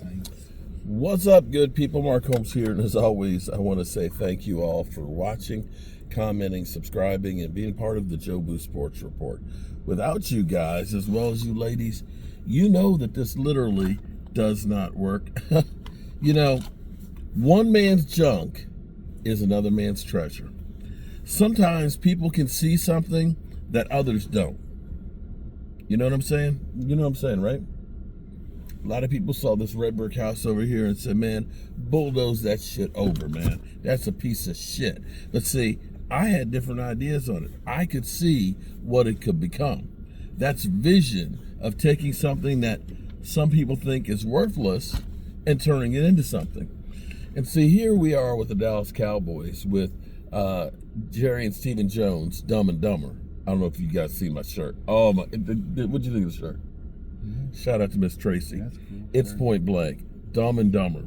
Saints. What's up, good people? Mark Holmes here, and as always, I want to say thank you all for watching, commenting, subscribing, and being part of the Joe Boo Sports Report. Without you guys, as well as you ladies, you know that this literally does not work. You know, one man's junk is another man's treasure. Sometimes people can see something that others don't. You know what I'm saying? You know what I'm saying, right? A lot of people saw this red brick house over here and said, man, bulldoze that shit over, man. That's a piece of shit. But see, I had different ideas on it. I could see what it could become. That's vision of taking something that some people think is worthless and turning it into something. And see, here we are with the Dallas Cowboys with Jerry and Stephen Jones, Dumb and Dumber. I don't know if you guys see my shirt. Oh, my! What'd you think of the shirt? Mm-hmm. Shout out to Miss Tracy. That's cool. It's point blank. Dumb and Dumber.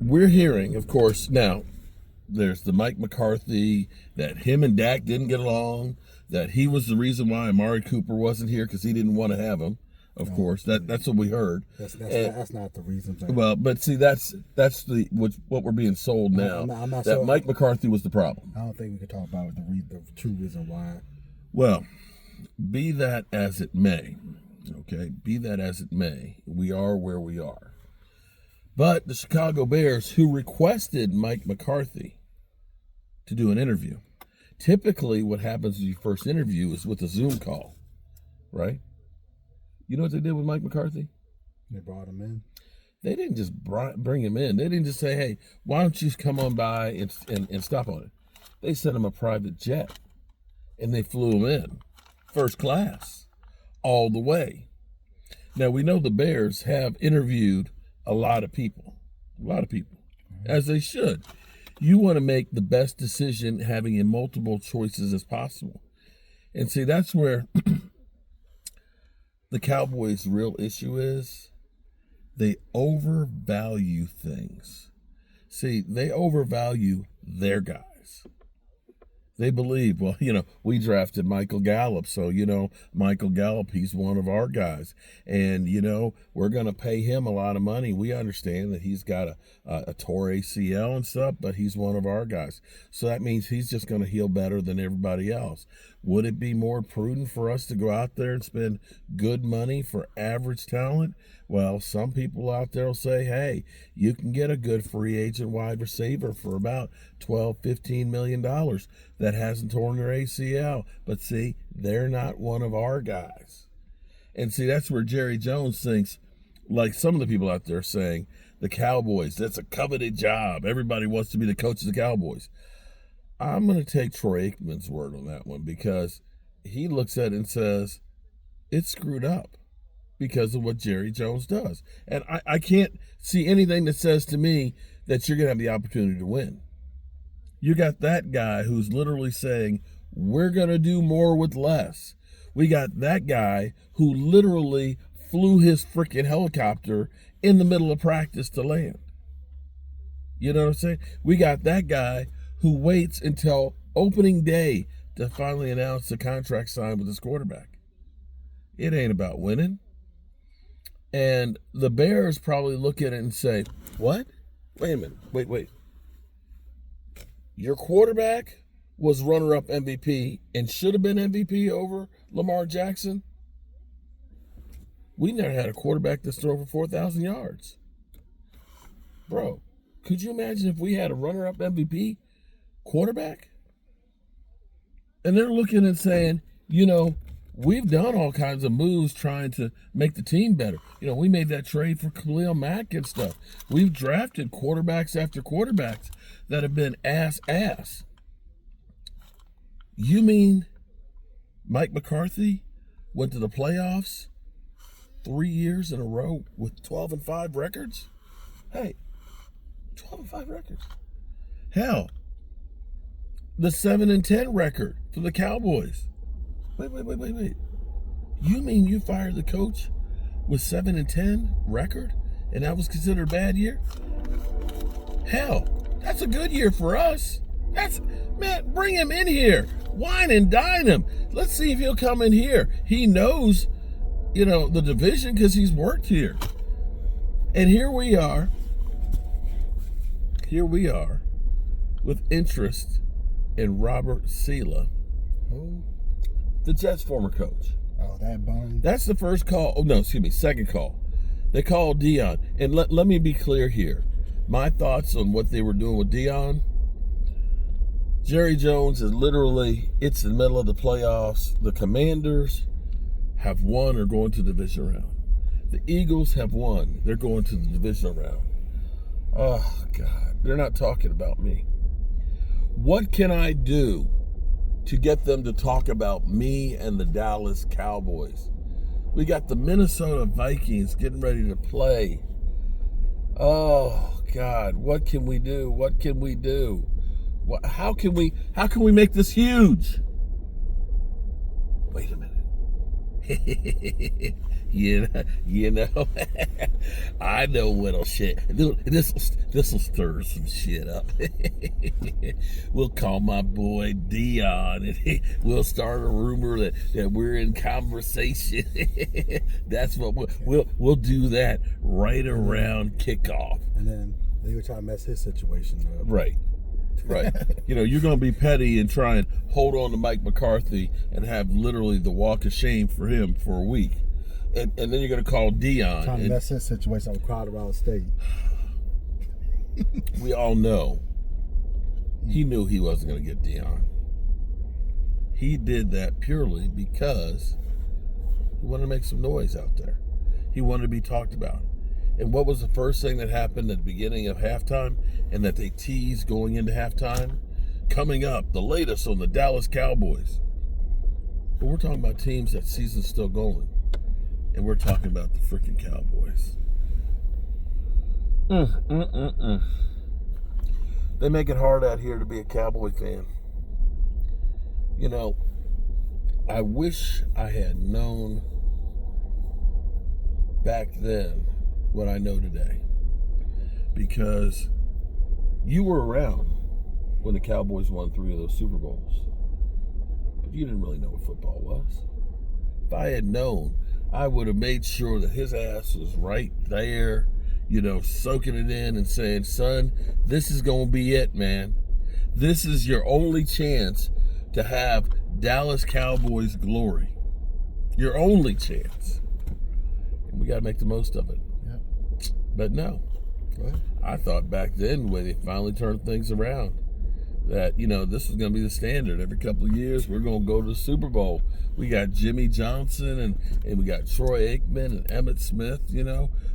We're hearing, of course, now, there's the Mike McCarthy, that him and Dak didn't get along, that he was the reason why Amari Cooper wasn't here because he didn't want to have him. Of course, that's what we heard. That's not the reason. Well, but see, that's what we're being sold now. I'm not that sure. Mike McCarthy was the problem. I don't think we could talk about the true reason why. Well, be that as it may, okay, be that as it may, we are where we are. But the Chicago Bears, who requested Mike McCarthy to do an interview, typically what happens when you first interview is with a Zoom call, right? You know what they did with Mike McCarthy? They brought him in. They didn't just bring him in. They didn't just say, hey, why don't you come on by and stop on it? They sent him a private jet, and they flew him in, first class, all the way. Now, we know the Bears have interviewed a lot of people, as they should. You want to make the best decision having multiple choices as possible. And see, that's where the Cowboys' real issue is. They overvalue things. See, they overvalue their guys. They believe, well, we drafted Michael Gallup, so, Michael Gallup, he's one of our guys. And, we're going to pay him a lot of money. We understand that he's got a tore ACL and stuff, but he's one of our guys. So that means he's just going to heal better than everybody else. Would it be more prudent for us to go out there and spend good money for average talent? Well, some people out there will say, hey, you can get a good free agent wide receiver for about $12, $15 million that hasn't torn their ACL. But see, they're not one of our guys. And see, that's where Jerry Jones thinks, like some of the people out there saying, the Cowboys, that's a coveted job. Everybody wants to be the coach of the Cowboys. I'm going to take Troy Aikman's word on that one because he looks at it and says, it's screwed up because of what Jerry Jones does. And I can't see anything that says to me that you're going to have the opportunity to win. You got that guy who's literally saying, we're going to do more with less. We got that guy who literally flew his freaking helicopter in the middle of practice to land. You know what I'm saying? We got that guy who waits until opening day to finally announce the contract signed with his quarterback. It ain't about winning. And the Bears probably look at it and say, what? Wait a minute. Wait. Your quarterback was runner-up MVP and should have been MVP over Lamar Jackson? We never had a quarterback that's thrown for 4,000 yards. Bro, could you imagine if we had a runner-up MVP quarterback? And they're looking and saying, we've done all kinds of moves trying to make the team better. We made that trade for Khalil Mack and stuff. We've drafted quarterbacks after quarterbacks that have been ass. You mean Mike McCarthy went to the playoffs 3 years in a row with 12-5 records? Hey, 12-5 records. Hell, the 7-10 record for the Cowboys. Wait. You mean you fired the coach with 7-10 record and that was considered a bad year? Hell, that's a good year for us. Man, bring him in here. Wine and dine him. Let's see if he'll come in here. He knows the division because he's worked here. And here we are with interest in Robert Saleh, Who? the Jets' former coach. Oh, that bum. That's the first call. Oh, no, excuse me, second call. They called Deion. And let me be clear here. My thoughts on what they were doing with Deion. Jerry Jones is literally, it's the middle of the playoffs. The Commanders have won or going to the division round. The Eagles have won. They're going to the divisional round. Oh, God. They're not talking about me. What can I do to get them to talk about me and the Dallas Cowboys? We got the Minnesota Vikings getting ready to play. Oh, God. What can we do? What can we do? How can we make this huge? Wait a minute. I know what'll shit. This'll stir some shit up. We'll call my boy Deion, and we'll start a rumor that we're in conversation. That's what we'll do that right around kickoff. And then they would try to mess his situation up. Right. You're going to be petty and try and hold on to Mike McCarthy and have literally the walk of shame for him for a week. And then you're going to call Deion. Trying to mess his situation up with Colorado State. We all know he knew he wasn't going to get Deion. He did that purely because he wanted to make some noise out there. He wanted to be talked about. And what was the first thing that happened at the beginning of halftime and that they teased going into halftime? Coming up, the latest on the Dallas Cowboys. But we're talking about teams that season's still going. And we're talking about the freaking Cowboys. They make it hard out here to be a Cowboy fan. I wish I had known back then what I know today, because you were around when the Cowboys won 3 of those Super Bowls, but you didn't really know what football was. If I had known, I would have made sure that his ass was right there, soaking it in and saying, son, this is going to be it, man. This is your only chance to have Dallas Cowboys glory. Your only chance. And we got to make the most of it. But no, I thought back then when they finally turned things around that, this was going to be the standard. Every couple of years, we're going to go to the Super Bowl. We got Jimmy Johnson and we got Troy Aikman and Emmitt Smith,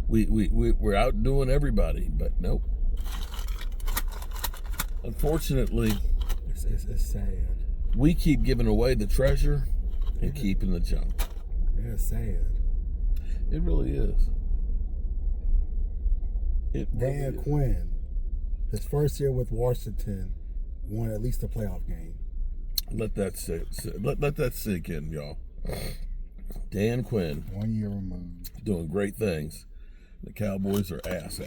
we're outdoing everybody, but nope. Unfortunately, it's sad. We keep giving away the treasure and keeping the junk. Yeah, it's sad. It really is. Dan Quinn, his first year with Washington, won at least a playoff game. Let that sink in, y'all. Dan Quinn, 1 year removed, doing great things. The Cowboys are ass.